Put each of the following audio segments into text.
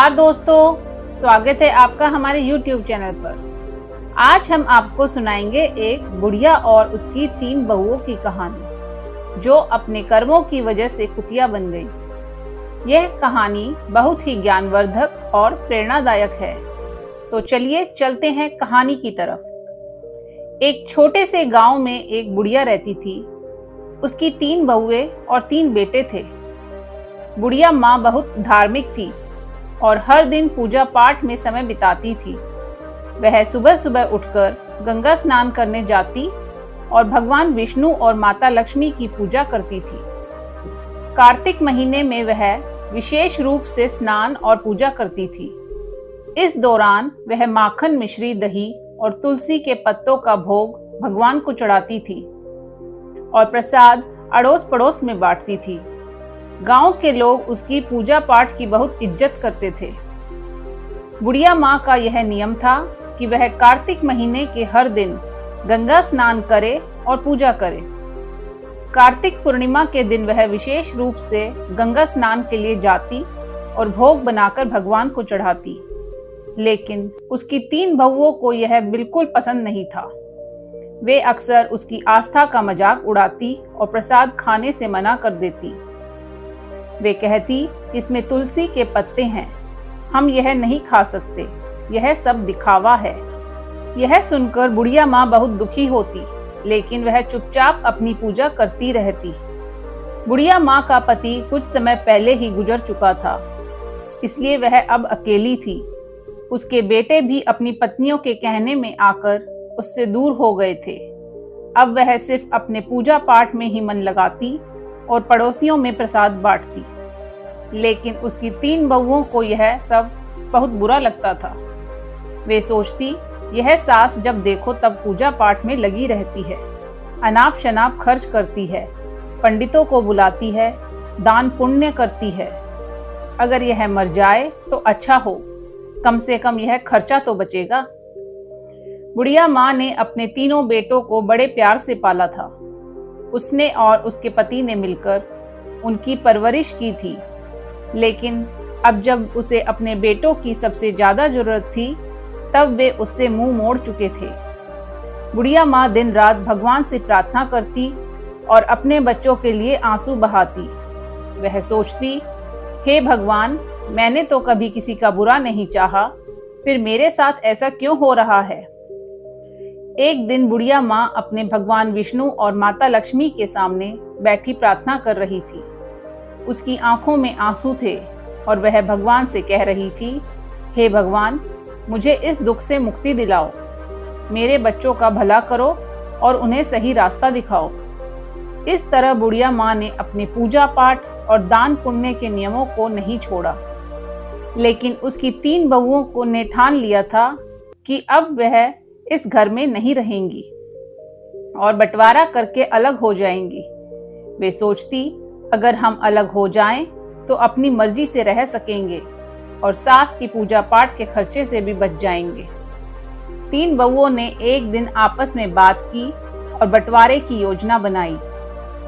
नमस्कार दोस्तों, स्वागत है आपका हमारे YouTube चैनल पर। आज हम आपको सुनाएंगे एक बुढ़िया और उसकी 3 बहुओं की कहानी जो अपने कर्मों की वजह से कुतिया बन गई। यह कहानी बहुत ही ज्ञानवर्धक और प्रेरणादायक है। तो चलिए चलते हैं कहानी की तरफ। एक छोटे से गांव में एक बुढ़िया रहती थी। उसकी 3 बहुएं और 3 बेटे थे। बुढ़िया माँ बहुत धार्मिक थी और हर दिन पूजा पाठ में समय बिताती थी। वह सुबह सुबह उठकर गंगा स्नान करने जाती और भगवान विष्णु और माता लक्ष्मी की पूजा करती थी। कार्तिक महीने में वह विशेष रूप से स्नान और पूजा करती थी। इस दौरान वह माखन, मिश्री, दही और तुलसी के पत्तों का भोग भगवान को चढ़ाती थी और प्रसाद अड़ोस पड़ोस में बांटती थी। गांव के लोग उसकी पूजा पाठ की बहुत इज्जत करते थे। बुढ़िया माँ का यह नियम था कि वह कार्तिक महीने के हर दिन गंगा स्नान करे और पूजा करे। कार्तिक पूर्णिमा के दिन वह विशेष रूप से गंगा स्नान के लिए जाती और भोग बनाकर भगवान को चढ़ाती। लेकिन उसकी 3 बहुओं को यह बिल्कुल पसंद नहीं था। वे अक्सर उसकी आस्था का मजाक उड़ाती और प्रसाद खाने से मना कर देती। वे कहती, इसमें तुलसी के पत्ते हैं, हम यह नहीं खा सकते, यह सब दिखावा है। यह सुनकर बुढ़िया माँ बहुत दुखी होती, लेकिन वह चुपचाप अपनी पूजा करती रहती। बुढ़िया माँ का पति कुछ समय पहले ही गुजर चुका था, इसलिए वह अब अकेली थी। उसके बेटे भी अपनी पत्नियों के कहने में आकर उससे दूर हो गए थे। अब वह सिर्फ अपने पूजा पाठ में ही मन लगाती और पड़ोसियों में प्रसाद बांटती। लेकिन उसकी 3 बहुओं को यह सब बहुत बुरा लगता था। वे सोचती, यह सास जब देखो तब पूजा पाठ में लगी रहती है, अनाप शनाप खर्च करती है, पंडितों को बुलाती है, दान पुण्य करती है। अगर यह मर जाए तो अच्छा हो, कम से कम यह खर्चा तो बचेगा। बुढ़िया माँ ने अपने 3 बेटों को बड़े प्यार से पाला था। उसने और उसके पति ने मिलकर उनकी परवरिश की थी। लेकिन अब जब उसे अपने बेटों की सबसे ज्यादा जरूरत थी, तब वे उससे मुंह मोड़ चुके थे। बुढ़िया माँ दिन रात भगवान से प्रार्थना करती और अपने बच्चों के लिए आंसू बहाती। वह सोचती, हे भगवान, मैंने तो कभी किसी का बुरा नहीं चाहा, फिर मेरे साथ ऐसा क्यों हो रहा है। एक दिन बुढ़िया माँ अपने भगवान विष्णु और माता लक्ष्मी के सामने बैठी प्रार्थना कर रही थी। उसकी आंखों में आंसू थे और वह भगवान से कह रही थी, हे भगवान, मुझे इस दुख से मुक्ति दिलाओ, मेरे बच्चों का भला करो और उन्हें सही रास्ता दिखाओ। इस तरह बुढ़िया माँ ने अपने पूजा पाठ और दान पुण्य के नियमों को नहीं छोड़ा। लेकिन उसकी 3 बहुओं को ने ठान लिया था कि अब वह इस घर में नहीं रहेंगी और बंटवारा करके अलग हो जाएंगी। वे सोचती, अगर हम अलग हो जाएं तो अपनी मर्जी से रह सकेंगे और सास की पूजा पाठ के खर्चे से भी बच जाएंगे। 3 बहुओं ने एक दिन आपस में बात की और बंटवारे की योजना बनाई।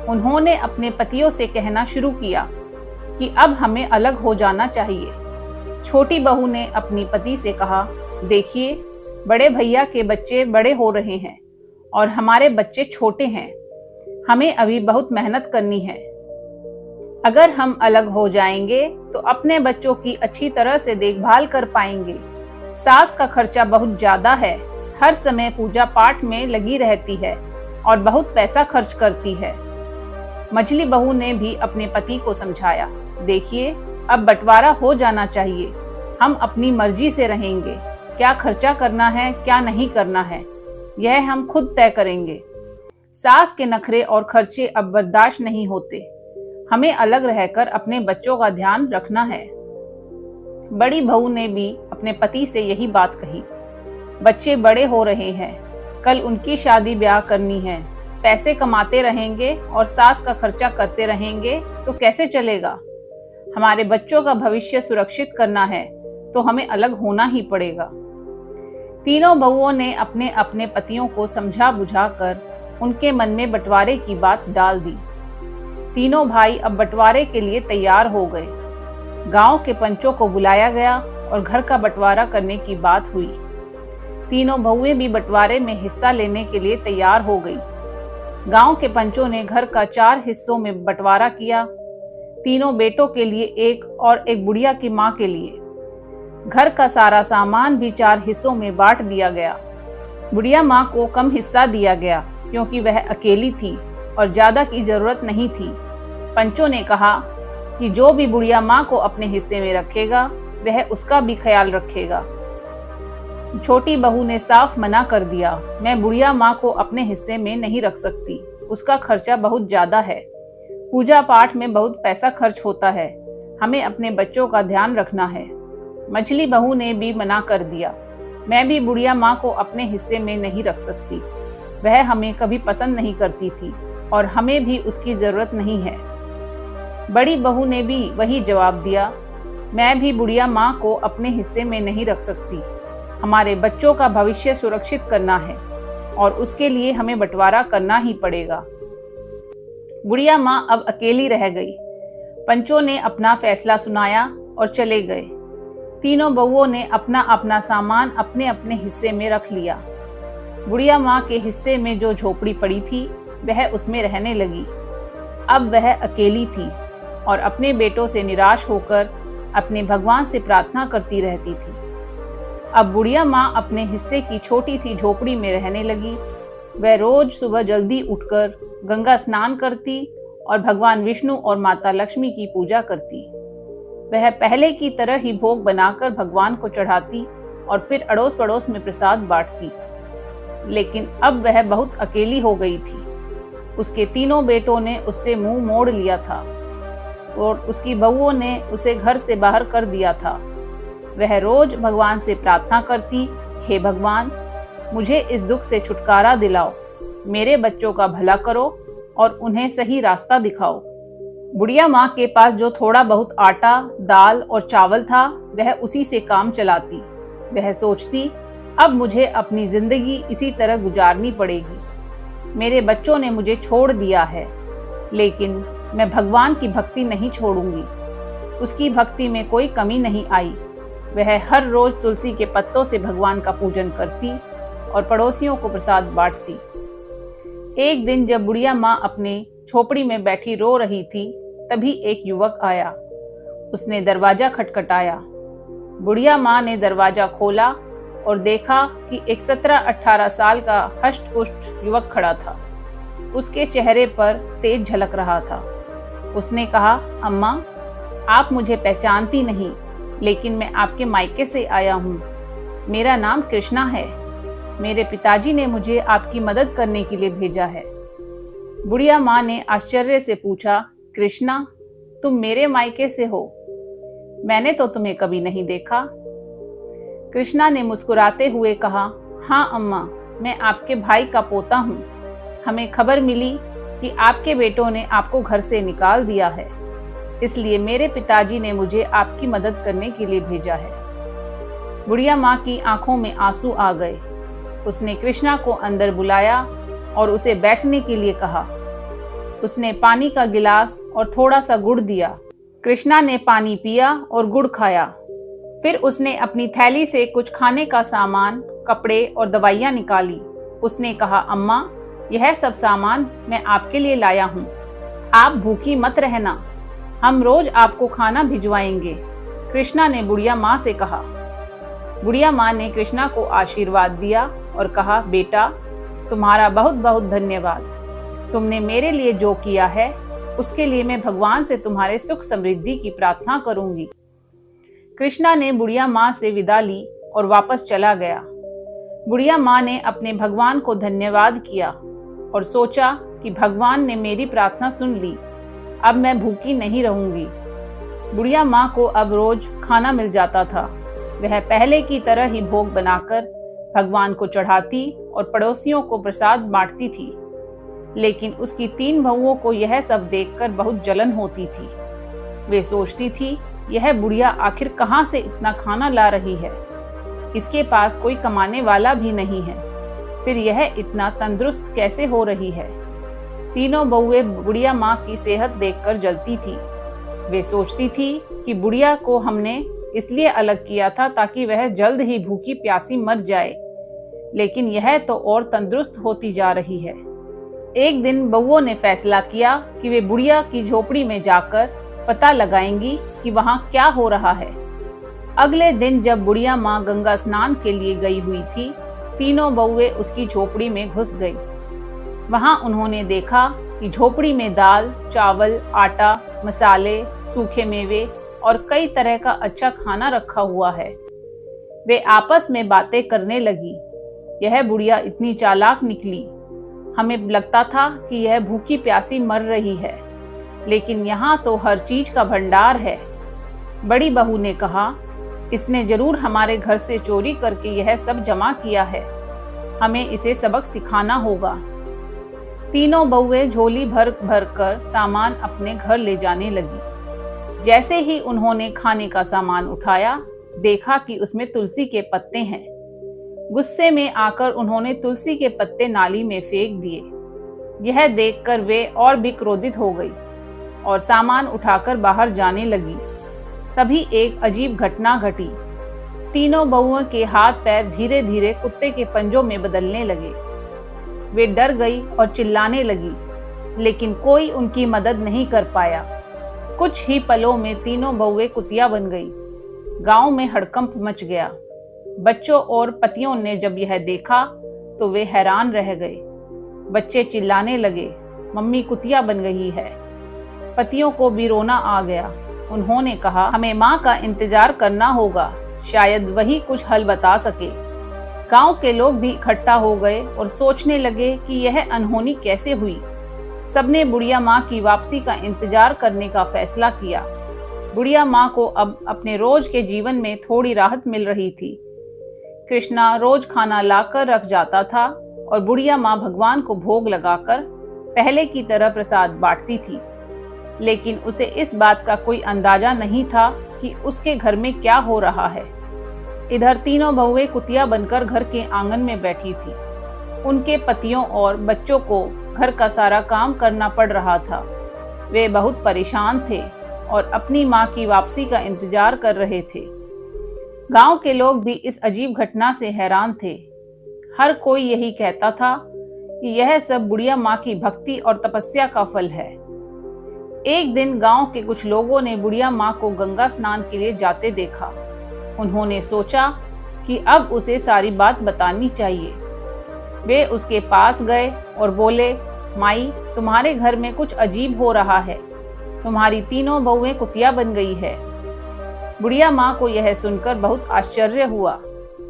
उन्होंने अपने पतियों से कहना शुरू किया कि अब हमें अलग हो जाना चाहिए। छोटी बहू ने अपनी पति से कहा, देखिए, बड़े भैया के बच्चे बड़े हो रहे हैं और हमारे बच्चे छोटे हैं, हमें अभी बहुत मेहनत करनी है। अगर हम अलग हो जाएंगे तो अपने बच्चों की अच्छी तरह से देखभाल कर पाएंगे। सास का खर्चा बहुत ज्यादा है, हर समय पूजा पाठ में लगी रहती है और बहुत पैसा खर्च करती है। मझली बहू ने भी अपने पति को समझाया, देखिए, अब बंटवारा हो जाना चाहिए, हम अपनी मर्जी से रहेंगे, क्या खर्चा करना है क्या नहीं करना है यह हम खुद तय करेंगे। सास के नखरे और खर्चे अब बर्दाश्त नहीं होते, हमें अलग रहकर अपने बच्चों का ध्यान रखना है। बड़ी बहू ने भी अपने पति से यही बात कही, बच्चे बड़े हो रहे हैं, कल उनकी शादी ब्याह करनी है, पैसे कमाते रहेंगे और सास का खर्चा करते रहेंगे तो कैसे चलेगा। हमारे बच्चों का भविष्य सुरक्षित करना है तो हमें अलग होना ही पड़ेगा। 3 बहुओं ने अपने अपने पतियों को समझा बुझाकर उनके मन में बंटवारे की बात डाल दी। 3 भाई अब बंटवारे के लिए तैयार हो गए। गांव के पंचों को बुलाया गया और घर का बंटवारा करने की बात हुई। तीनों बहुएं भी बंटवारे में हिस्सा लेने के लिए तैयार हो गई। गांव के पंचों ने घर का 4 हिस्सों में बंटवारा किया, तीनों बेटों के लिए एक और एक बुढ़िया की मां के लिए। घर का सारा सामान भी 4 हिस्सों में बांट दिया गया। बुढ़िया मां को कम हिस्सा दिया गया क्योंकि वह अकेली थी और ज्यादा की जरूरत नहीं थी। पंचों ने कहा कि जो भी बुढ़िया मां को अपने हिस्से में रखेगा वह उसका भी ख्याल रखेगा। छोटी बहू ने साफ मना कर दिया, मैं बुढ़िया मां को अपने हिस्से में नहीं रख सकती, उसका खर्चा बहुत ज्यादा है, पूजा पाठ में बहुत पैसा खर्च होता है, हमें अपने बच्चों का ध्यान रखना है। मछली बहू ने भी मना कर दिया, मैं भी बुढ़िया माँ को अपने हिस्से में नहीं रख सकती, वह हमें कभी पसंद नहीं करती थी और हमें भी उसकी जरूरत नहीं है। बड़ी बहू ने भी वही जवाब दिया, मैं भी बुढ़िया माँ को अपने हिस्से में नहीं रख सकती, हमारे बच्चों का भविष्य सुरक्षित करना है और उसके लिए हमें बंटवारा करना ही पड़ेगा। बुढ़िया माँ अब अकेली रह गई। पंचों ने अपना फैसला सुनाया और चले गए। तीनों बहुओं ने अपना अपना सामान अपने अपने हिस्से में रख लिया। बुढ़िया माँ के हिस्से में जो झोपड़ी पड़ी थी वह उसमें रहने लगी। अब वह अकेली थी और अपने बेटों से निराश होकर अपने भगवान से प्रार्थना करती रहती थी। अब बुढ़िया माँ अपने हिस्से की छोटी सी झोपड़ी में रहने लगी। वह रोज सुबह जल्दी उठकर गंगा स्नान करती और भगवान विष्णु और माता लक्ष्मी की पूजा करती। वह पहले की तरह ही भोग बनाकर भगवान को चढ़ाती और फिर अड़ोस पड़ोस में प्रसाद बांटती। लेकिन अब वह बहुत अकेली हो गई थी। उसके तीनों बेटों ने उससे मुंह मोड़ लिया था और उसकी बहुओं ने उसे घर से बाहर कर दिया था। वह रोज भगवान से प्रार्थना करती, हे भगवान, मुझे इस दुख से छुटकारा दिलाओ, मेरे बच्चों का भला करो और उन्हें सही रास्ता दिखाओ। बुढ़िया माँ के पास जो थोड़ा बहुत आटा, दाल और चावल था वह उसी से काम चलाती। वह सोचती, अब मुझे अपनी जिंदगी इसी तरह गुजारनी पड़ेगी। मेरे बच्चों ने मुझे छोड़ दिया है, लेकिन मैं भगवान की भक्ति नहीं छोड़ूंगी। उसकी भक्ति में कोई कमी नहीं आई। वह हर रोज तुलसी के पत्तों से भगवान का पूजन करती और पड़ोसियों को प्रसाद बांटती। एक दिन जब बुढ़िया माँ अपने झोपड़ी में बैठी रो रही थी, तभी एक युवक आया। उसने दरवाजा खटखटाया। बुढ़िया माँ ने दरवाजा खोला और देखा कि एक 17-18 साल का हष्ट-पुष्ट युवक खड़ा था। उसके चेहरे पर तेज झलक रहा था। उसने कहा, अम्मा, आप मुझे पहचानती नहीं, लेकिन मैं आपके मायके से आया हूँ। मेरा नाम कृष्णा है। मेरे पिताजी ने मुझे आपकी मदद करने के लिए भेजा है। बुढ़िया माँ ने आश्चर्य से पूछा, कृष्णा, तुम मेरे मायके से हो? मैंने तो तुम्हें कभी नहीं देखा। कृष्णा ने मुस्कुराते हुए कहा, हाँ अम्मा, मैं आपके भाई का पोता हूँ। हमें खबर मिली कि आपके बेटों ने आपको घर से निकाल दिया है, इसलिए मेरे पिताजी ने मुझे आपकी मदद करने के लिए भेजा है। बुढ़िया माँ की आंखों में आंसू आ गए। उसने कृष्णा को अंदर बुलाया और उसे बैठने के लिए कहा। उसने पानी का गिलास और थोड़ा सा गुड़ दिया। कृष्णा ने पानी पिया और गुड़ खाया। फिर उसने अपनी थैली से कुछ खाने का सामान, कपड़े और दवाइयाँ निकाली। उसने कहा, अम्मा, यह सब सामान मैं आपके लिए लाया हूँ। आप भूखी मत रहना, हम रोज आपको खाना भिजवाएंगे। कृष्णा ने बुढ़िया माँ से कहा। बुढ़िया माँ ने कृष्णा को आशीर्वाद दिया और कहा, बेटा, तुम्हारा बहुत बहुत धन्यवाद। तुमने मेरे लिए जो किया है उसके लिए मैं भगवान से तुम्हारे सुख समृद्धि की प्रार्थना करूंगी। कृष्णा ने बुढ़िया माँ से विदा ली और वापस चला गया। बुढ़िया माँ ने अपने भगवान को धन्यवाद किया और सोचा कि भगवान ने मेरी प्रार्थना सुन ली, अब मैं भूखी नहीं रहूंगी। बुढ़िया माँ को अब रोज खाना मिल जाता था। वह पहले की तरह ही भोग बनाकर भगवान को चढ़ाती और पड़ोसियों को प्रसाद बांटती थी। लेकिन उसकी 3 बहुओं को यह सब देखकर बहुत जलन होती थी। वे सोचती थी, यह बुढ़िया आखिर कहाँ से इतना खाना ला रही है? इसके पास कोई कमाने वाला भी नहीं है, फिर यह इतना तंदुरुस्त कैसे हो रही है? तीनों बहुएं बुढ़िया माँ की सेहत देखकर जलती थी। वे सोचती थी कि बुढ़िया को हमने इसलिए अलग किया था ताकि वह जल्द ही भूखी प्यासी मर जाए, लेकिन यह तो और तंदुरुस्त होती जा रही है। एक दिन बउओं ने फैसला किया कि वे बुढ़िया की झोपड़ी में जाकर पता लगाएंगी कि वहां क्या हो रहा है। अगले दिन जब बुढ़िया माँ गंगा स्नान के लिए गई हुई थी, तीनों बउए उसकी झोपड़ी में घुस गई। वहां उन्होंने देखा कि झोपड़ी में दाल, चावल, आटा, मसाले, सूखे मेवे और कई तरह का अच्छा खाना रखा हुआ है। वे आपस में बातें करने लगी। यह बुढ़िया इतनी चालाक निकली। हमें लगता था कि यह भूखी प्यासी मर रही है, लेकिन यहाँ तो हर चीज का भंडार है। बड़ी बहू ने कहा, इसने जरूर हमारे घर से चोरी करके यह सब जमा किया है। हमें इसे सबक सिखाना होगा। तीनों बहुएं झोली भर भर कर सामान अपने घर ले जाने लगी। जैसे ही उन्होंने खाने का सामान उठाया, देखा कि उसमें तुलसी के पत्ते हैं। गुस्से में आकर उन्होंने तुलसी के पत्ते नाली में फेंक दिए। यह देखकर वे और भी क्रोधित हो गई और सामान उठाकर बाहर जाने लगी। तभी एक अजीब घटना घटी। तीनों बहुओं के हाथ पैर धीरे धीरे कुत्ते के पंजों में बदलने लगे। वे डर गई और चिल्लाने लगी, लेकिन कोई उनकी मदद नहीं कर पाया। कुछ ही पलों में तीनों बहुएं कुतिया बन गई। गांव में हड़कंप मच गया। बच्चों और पतियों ने जब यह देखा तो वे हैरान रह गए। बच्चे चिल्लाने लगे, मम्मी कुतिया बन गई है। पतियों को भी रोना आ गया। उन्होंने कहा, हमें माँ का इंतजार करना होगा, शायद वही कुछ हल बता सके। गांव के लोग भी इकट्ठा हो गए और सोचने लगे कि यह अनहोनी कैसे हुई। सबने बुढ़िया माँ की वापसी का इंतजार करने का फैसला किया। बुढ़िया माँ को अब अपने रोज के जीवन में थोड़ी राहत मिल रही थी। कृष्णा रोज खाना लाकर रख जाता था और बुढ़िया माँ भगवान को भोग लगाकर पहले की तरह प्रसाद बांटती थी, लेकिन उसे इस बात का कोई अंदाजा नहीं था कि उसके घर में क्या हो रहा है। इधर तीनों बहुएं कुतिया बनकर घर के आंगन में बैठी थी। उनके पतियों और बच्चों को घर का सारा काम करना पड़ रहा था। वे बहुत परेशान थे और अपनी माँ की वापसी का इंतजार कर रहे थे। गांव के लोग भी इस अजीब घटना से हैरान थे। हर कोई यही कहता था कि यह सब बुढ़िया माँ की भक्ति और तपस्या का फल है। एक दिन गांव के कुछ लोगों ने बुढ़िया माँ को गंगा स्नान के लिए जाते देखा। उन्होंने सोचा कि अब उसे सारी बात बतानी चाहिए। वे उसके पास गए और बोले, माई, तुम्हारे घर में कुछ अजीब हो रहा है। तुम्हारी तीनों बहुएं कुतिया बन गई है। बुढ़िया माँ को यह सुनकर बहुत आश्चर्य हुआ।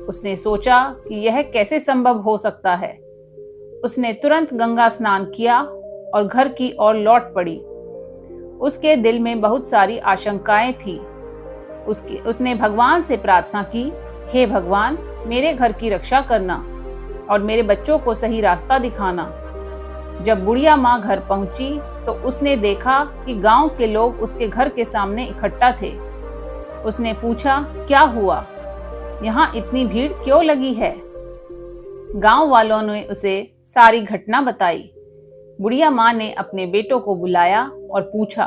उसने सोचा कि यह कैसे संभव हो सकता है। उसने तुरंत गंगा स्नान किया और घर की ओर लौट पड़ी। उसके दिल में बहुत सारी आशंकाएं थी। उसने भगवान से प्रार्थना की, हे भगवान, मेरे घर की रक्षा करना और मेरे बच्चों को सही रास्ता दिखाना। जब बुढ़िया माँ घर पहुंची तो उसने देखा कि गांव के लोग उसके घर के सामने इकट्ठा थे। उसने पूछा, क्या हुआ? यहाँ इतनी भीड़ क्यों लगी है? गांव वालों ने उसे सारी घटना बताई। बुढ़िया माँ ने अपने बेटों को बुलाया और पूछा,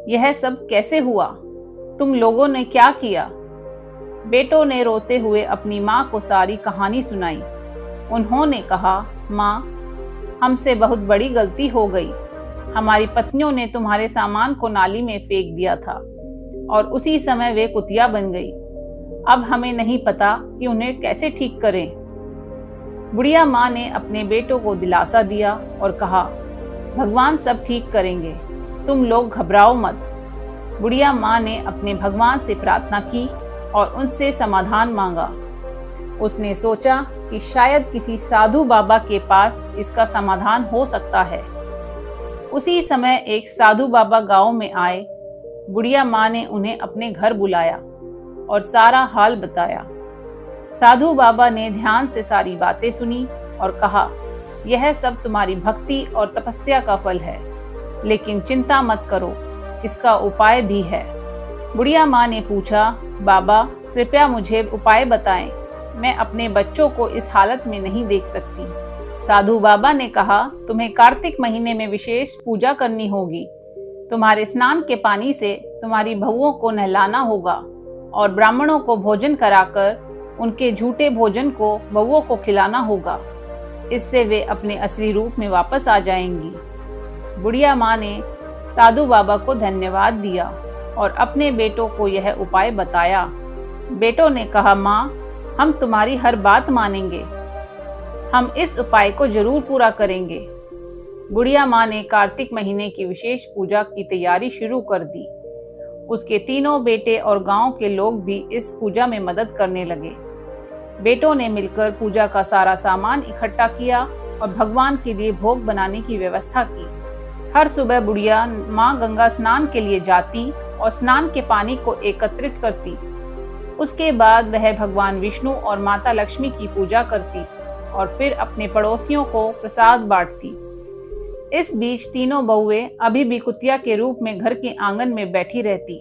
यह सब कैसे हुआ? तुम लोगों ने क्या किया? बेटों ने रोते हुए अपनी माँ को सारी कहानी सुनाई। उन्होंने कहा, माँ, हमसे बहुत बड़ी गलती हो गई। हमारी पत्नियों ने तुम्हारे सामान को नाली में फेंक दिया था और उसी समय वे कुतिया बन गई। अब हमें नहीं पता कि उन्हें कैसे ठीक करें। बुढ़िया माँ ने अपने बेटों को दिलासा दिया और कहा, भगवान सब ठीक करेंगे, तुम लोग घबराओ मत। बुढ़िया माँ ने अपने भगवान से प्रार्थना की और उनसे समाधान मांगा। उसने सोचा कि शायद किसी साधु बाबा के पास इसका समाधान हो सकता है। उसी समय एक साधु बाबा गांव में आए। बुढ़िया माँ ने उन्हें अपने घर बुलाया और सारा हाल बताया। साधु बाबा ने ध्यान से सारी बातें सुनी और कहा, यह सब तुम्हारी भक्ति और तपस्या का फल है, लेकिन चिंता मत करो, इसका उपाय भी है। बुढ़िया माँ ने पूछा, बाबा, कृपया मुझे उपाय बताएं, मैं अपने बच्चों को इस हालत में नहीं देख सकती। साधु बाबा ने कहा, तुम्हें कार्तिक महीने में विशेष पूजा करनी होगी। तुम्हारे स्नान के पानी से तुम्हारी बहुओं को नहलाना होगा और ब्राह्मणों को भोजन कराकर उनके झूठे भोजन को बहुओं को खिलाना होगा। इससे वे अपने असली रूप में वापस आ जाएंगी। बुढ़िया माँ ने साधु बाबा को धन्यवाद दिया और अपने बेटों को यह उपाय बताया। बेटों ने कहा, माँ, हम तुम्हारी हर बात मानेंगे, हम इस उपाय को जरूर पूरा करेंगे। बुढ़िया माँ ने कार्तिक महीने की विशेष पूजा की तैयारी शुरू कर दी। उसके तीनों बेटे और गांव के लोग भी इस पूजा में मदद करने लगे। बेटों ने मिलकर पूजा का सारा सामान इकट्ठा किया और भगवान के लिए भोग बनाने की व्यवस्था की। हर सुबह बुढ़िया माँ गंगा स्नान के लिए जाती और स्नान के पानी को एकत्रित करती। उसके बाद वह भगवान विष्णु और माता लक्ष्मी की पूजा करती और फिर अपने पड़ोसियों को प्रसाद बांटती। इस बीच तीनों बहुएं अभी भी कुतिया के रूप में घर के आंगन में बैठी रहती।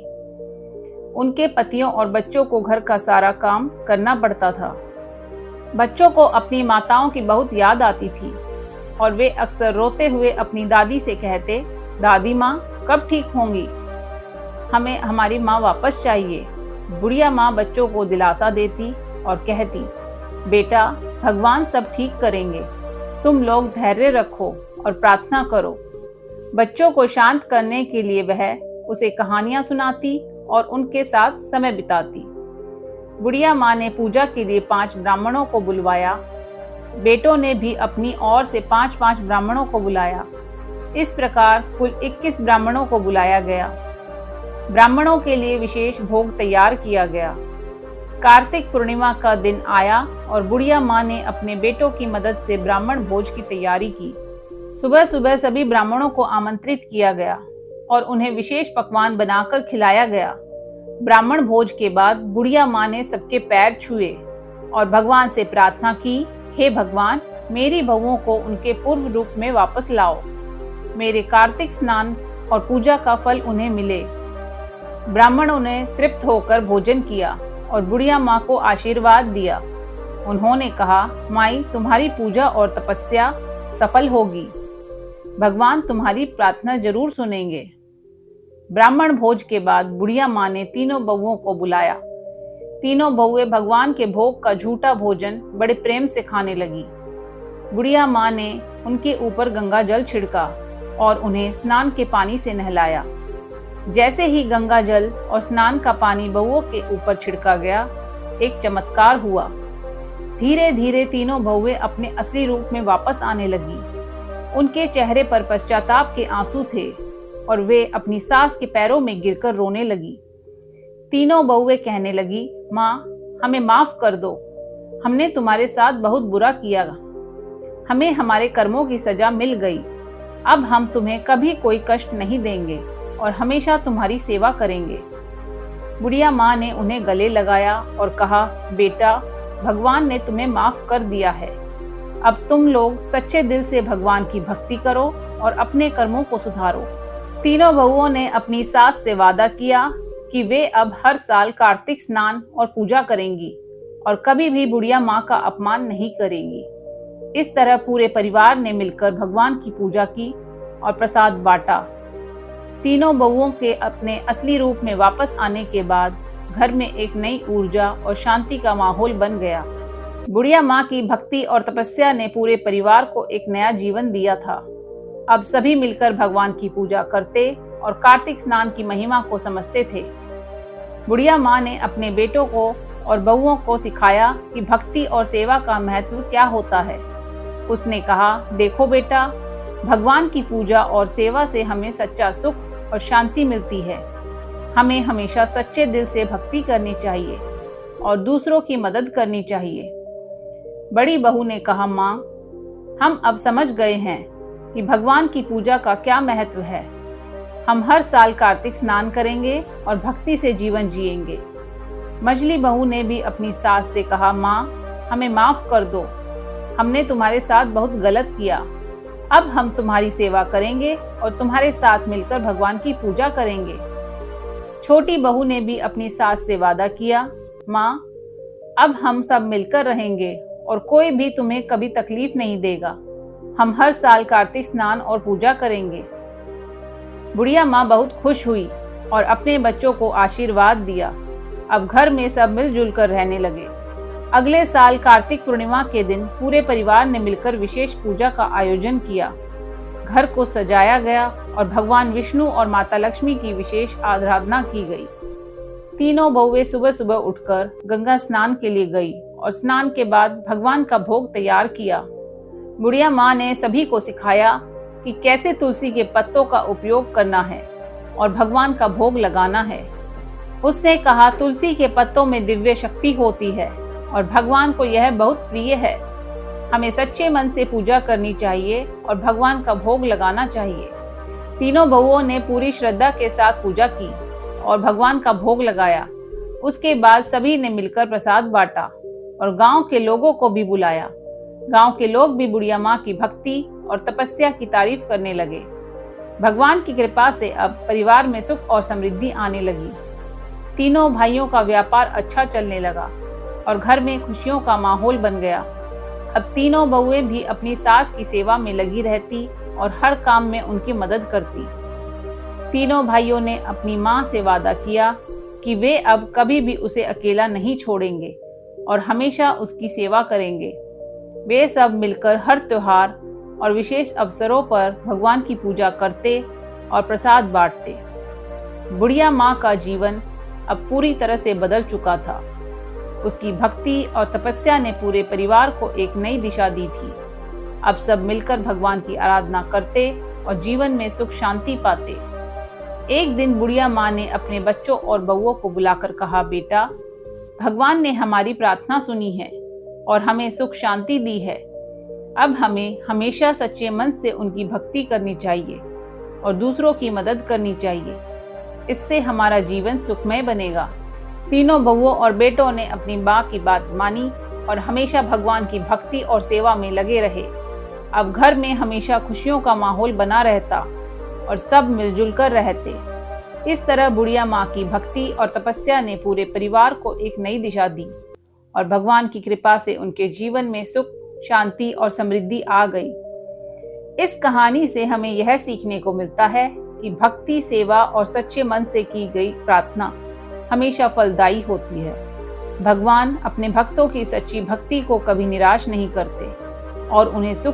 उनके पतियों और बच्चों को घर का सारा काम करना पड़ता था। बच्चों को अपनी माताओं की बहुत याद आती थी और वे अक्सर रोते हुए अपनी दादी से कहते, दादी माँ कब ठीक होंगी, हमें हमारी माँ वापस चाहिए। बुढ़िया माँ बच्चों को दिलासा देती और कहती, बेटा, भगवान सब ठीक करेंगे, तुम लोग धैर्य रखो और प्रार्थना करो। बच्चों को शांत करने के लिए वह उसे कहानियां सुनाती और उनके साथ समय बिताती। बुढ़िया माँ ने पूजा के लिए 5 ब्राह्मणों को बुलवाया। बेटों ने भी अपनी ओर से 5-5 ब्राह्मणों को बुलाया। इस प्रकार कुल 21 ब्राह्मणों को बुलाया गया। ब्राह्मणों के लिए विशेष भोग तैयार किया गया। कार्तिक पूर्णिमा का दिन आया और बुढ़िया माँ ने अपने बेटों की मदद से ब्राह्मण भोज की तैयारी की। सुबह सुबह सभी ब्राह्मणों को आमंत्रित किया गया और उन्हें विशेष पकवान बनाकर खिलाया गया। ब्राह्मण भोज के बाद बुढ़िया माँ ने सबके पैर छुए और भगवान से प्रार्थना की, हे भगवान, मेरी बहुओं को उनके पूर्व रूप में वापस लाओ। मेरे कार्तिक स्नान और पूजा का फल उन्हें मिले। ब्राह्मणों ने तृप्त होकर भोजन किया और बुढ़िया माँ को आशीर्वाद दिया। उन्होंने कहा, माई, तुम्हारी पूजा और तपस्या सफल होगी। भगवान तुम्हारी प्रार्थना जरूर सुनेंगे। ब्राह्मण भोज के बाद बुढ़िया माँ ने तीनों बहुओं को बुलाया। तीनों बहुएं भगवान के भोग का झूठा भोजन बड़े प्रेम से खाने लगी। बुढ़िया माँ ने उनके ऊपर गंगा जल छिड़का और उन्हें स्नान के पानी से नहलाया। जैसे ही गंगा जल और स्नान का पानी बहुओं के ऊपर छिड़का गया, एक चमत्कार हुआ। धीरे धीरे तीनों बहुएं अपने असली रूप में वापस आने लगी। उनके चेहरे पर पश्चाताप के आंसू थे और वे अपनी सास के पैरों में गिरकर रोने लगी। तीनों बहुएं कहने लगी, माँ, हमें माफ कर दो, हमने तुम्हारे साथ बहुत बुरा किया, हमें हमारे कर्मों की सजा मिल गई। अब हम तुम्हें कभी कोई कष्ट नहीं देंगे और हमेशा तुम्हारी सेवा करेंगे। बुढ़िया माँ ने उन्हें गले लगाया और कहा, बेटा, भगवान ने तुम्हें माफ कर दिया है। अब तुम लोग सच्चे दिल से भगवान की भक्ति करो और अपने कर्मों को सुधारो। तीनों बहुओं ने अपनी सास से वादा किया कि वे अब हर साल कार्तिक स्नान और पूजा करेंगी और कभी भी बुढ़िया माँ का अपमान नहीं करेंगी। इस तरह पूरे परिवार ने मिलकर भगवान की पूजा की और प्रसाद बांटा। तीनों बहुओं के अपने असली रूप में वापस आने के बाद घर में एक नई ऊर्जा और शांति का माहौल बन गया। बुढ़िया माँ की भक्ति और तपस्या ने पूरे परिवार को एक नया जीवन दिया था। अब सभी मिलकर भगवान की पूजा करते और कार्तिक स्नान की महिमा को समझते थे। बुढ़िया माँ ने अपने बेटों को और बहुओं को सिखाया कि भक्ति और सेवा का महत्व क्या होता है। उसने कहा, देखो बेटा, भगवान की पूजा और सेवा से हमें सच्चा सुख और शांति मिलती है। हमें हमेशा सच्चे दिल से भक्ति करनी चाहिए और दूसरों की मदद करनी चाहिए। बड़ी बहू ने कहा, माँ, हम अब समझ गए हैं कि भगवान की पूजा का क्या महत्व है। हम हर साल कार्तिक स्नान करेंगे और भक्ति से जीवन जिएंगे। मझली बहू ने भी अपनी सास से कहा, माँ, हमें माफ कर दो, हमने तुम्हारे साथ बहुत गलत किया। अब हम तुम्हारी सेवा करेंगे और तुम्हारे साथ मिलकर भगवान की पूजा करेंगे। छोटी बहू ने भी अपनी सास से वादा किया, माँ, अब हम सब मिलकर रहेंगे और कोई भी तुम्हें कभी तकलीफ नहीं देगा। हम हर साल कार्तिक स्नान और पूजा करेंगे। बुढ़िया माँ बहुत खुश हुई और अपने बच्चों को आशीर्वाद दिया। अब घर में सब मिलजुल कर रहने लगे। अगले साल कार्तिक पूर्णिमा के दिन पूरे परिवार ने मिलकर विशेष पूजा का आयोजन किया। घर को सजाया गया और भगवान विष्णु और माता लक्ष्मी की विशेष आराधना की गई। तीनों बहुएं सुबह सुबह उठकर गंगा स्नान के लिए गई और स्नान के बाद भगवान का भोग तैयार किया। बुढ़िया माँ ने सभी को सिखाया कि कैसे तुलसी के पत्तों का उपयोग करना है और भगवान का भोग लगाना है। उसने कहा, तुलसी के पत्तों में दिव्य शक्ति होती है और भगवान को यह बहुत प्रिय है। हमें सच्चे मन से पूजा करनी चाहिए और भगवान का भोग लगाना चाहिए। तीनों बहुओं ने पूरी श्रद्धा के साथ पूजा की और भगवान का भोग लगाया। उसके बाद सभी ने मिलकर प्रसाद बांटा और गांव के लोगों को भी बुलाया। गांव के लोग भी बुढ़िया माँ की भक्ति और तपस्या की तारीफ करने लगे। भगवान की कृपा से अब परिवार में सुख और समृद्धि आने लगी। तीनों भाइयों का व्यापार अच्छा चलने लगा और घर में खुशियों का माहौल बन गया। अब तीनों बहुएं भी अपनी सास की सेवा में लगी रहती और हर काम में उनकी मदद करती। तीनों भाइयों ने अपनी माँ से वादा किया कि वे अब कभी भी उसे अकेला नहीं छोड़ेंगे और हमेशा उसकी सेवा करेंगे। वे सब मिलकर हर त्योहार और विशेष अवसरों पर भगवान की पूजा करते और प्रसाद बांटते। बुढ़िया माँ का जीवन अब पूरी तरह से बदल चुका था। उसकी भक्ति और तपस्या ने पूरे परिवार को एक नई दिशा दी थी। अब सब मिलकर भगवान की आराधना करते और जीवन में सुख शांति पाते। एक दिन बुढ़िया माँ ने अपने बच्चों और बहुओं को बुलाकर कहा, बेटा, भगवान ने हमारी प्रार्थना सुनी है और हमें सुख शांति दी है। अब हमें हमेशा सच्चे मन से उनकी भक्ति करनी चाहिए और दूसरों की मदद करनी चाहिए। इससे हमारा जीवन सुखमय बनेगा। तीनों बहुओं और बेटों ने अपनी माँ की बात मानी और हमेशा भगवान की भक्ति और सेवा में लगे रहे। अब घर में हमेशा खुशियों का माहौल बना रहता और सब मिलजुल कर रहते। इस तरह बुढ़िया माँ की भक्ति और तपस्या ने पूरे परिवार को एक नई दिशा दी और भगवान की कृपा से उनके जीवन में सुख, शांति और समृद्धि आ गई। इस कहानी से हमें यह सीखने को मिलता है कि भक्ति, सेवा और सच्चे मन से की गई प्रार्थना हमेशा फलदायी होती है। भगवान अपने भक्तों की सच्ची भक्ति को कभी निराश नहीं करते और उन्हें सुख